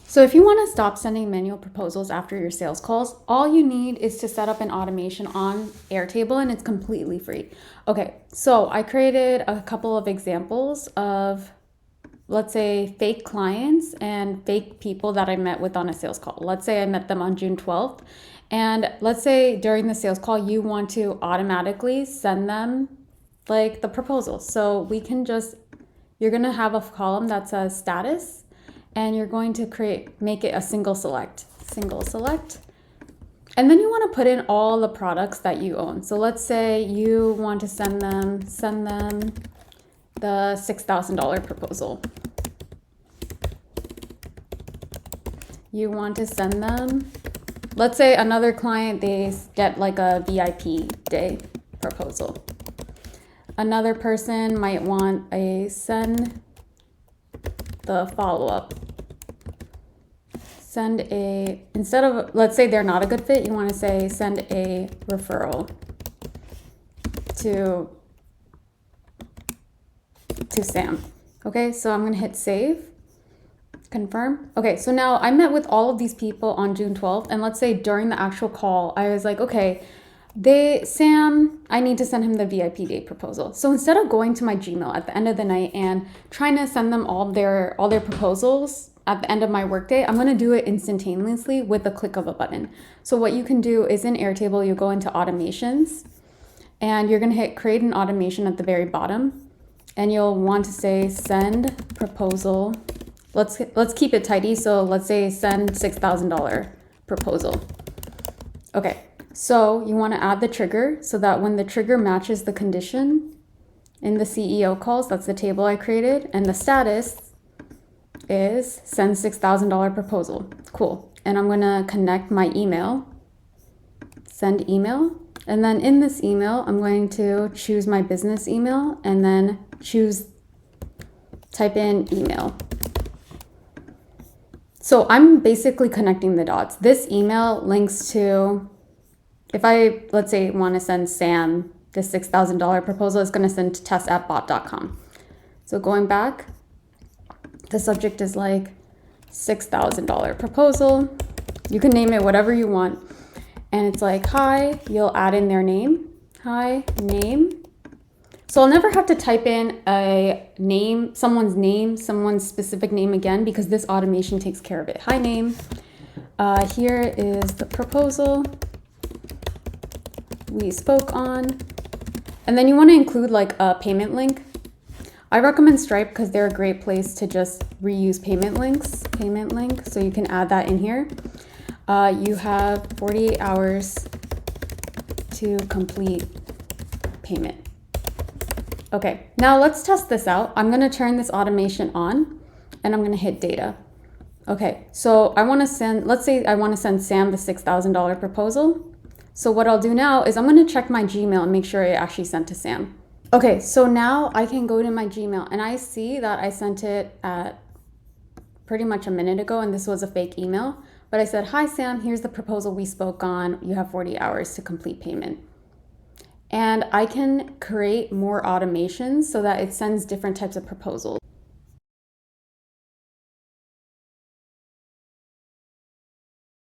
So if you want to stop sending manual proposals after your sales calls, all you need is to set up an automation on Airtable and it's completely free. Okay, so I created a couple of examples of, let's say, fake clients and fake people that I met with on a sales call. Let's say I met them on June 12th. And let's say during the sales call, you want to automatically send them like the proposal. So we can just, you're going to have a column that says status, and you're going to make it a single select. And then you want to put in all the products that you own. So let's say you want to send them the $6,000 proposal. You want to send them, let's say another client, they get like a VIP day proposal. Another person might want a send the follow-up. Instead of, let's say they're not a good fit, you want to say send a referral to Sam. Okay, so I'm going to hit save, confirm. Okay, so now I met with all of these people on June 12th, and let's say during the actual call, I was like, okay, Sam, I need to send him the VIP date proposal. So instead of going to my Gmail at the end of the night and trying to send them all their proposals at the end of my workday, I'm going to do it instantaneously with the click of a button. So what you can do is in Airtable, you go into automations and you're going to hit create an automation at the very bottom, and you'll want to say send proposal. Let's keep it tidy. So let's say send $6,000 proposal. Okay. So you want to add the trigger so that when the trigger matches the condition in the CEO calls, that's the table I created, and the status is send $6,000 proposal. Cool. And I'm going to connect my email, send email. And then in this email, I'm going to choose my business email and then type in email. So I'm basically connecting the dots. This email links to, if I, let's say, want to send Sam the $6,000 proposal, it's going to send to test@bot.com. So going back, the subject is like $6,000 proposal. You can name it whatever you want. And it's like, hi, you'll add in their name. Hi, name. So I'll never have to type in someone's specific name again, because this automation takes care of it. Hi, name. Here is the proposal we spoke on. And then you want to include like a payment link. I recommend Stripe because they're a great place to just reuse payment link. So you can add that in here. You have 48 hours to complete payment. Okay, now let's test this out. I'm going to turn this automation on and I'm going to hit data. Okay, so I want to send, let's say I want to send Sam the $6,000 proposal. So what I'll do now is I'm going to check my Gmail and make sure it actually sent to Sam. Okay, so now I can go to my Gmail and I see that I sent it at pretty much a minute ago, and this was a fake email. But I said, hi Sam, here's the proposal we spoke on. You have 40 hours to complete payment. And I can create more automations so that it sends different types of proposals.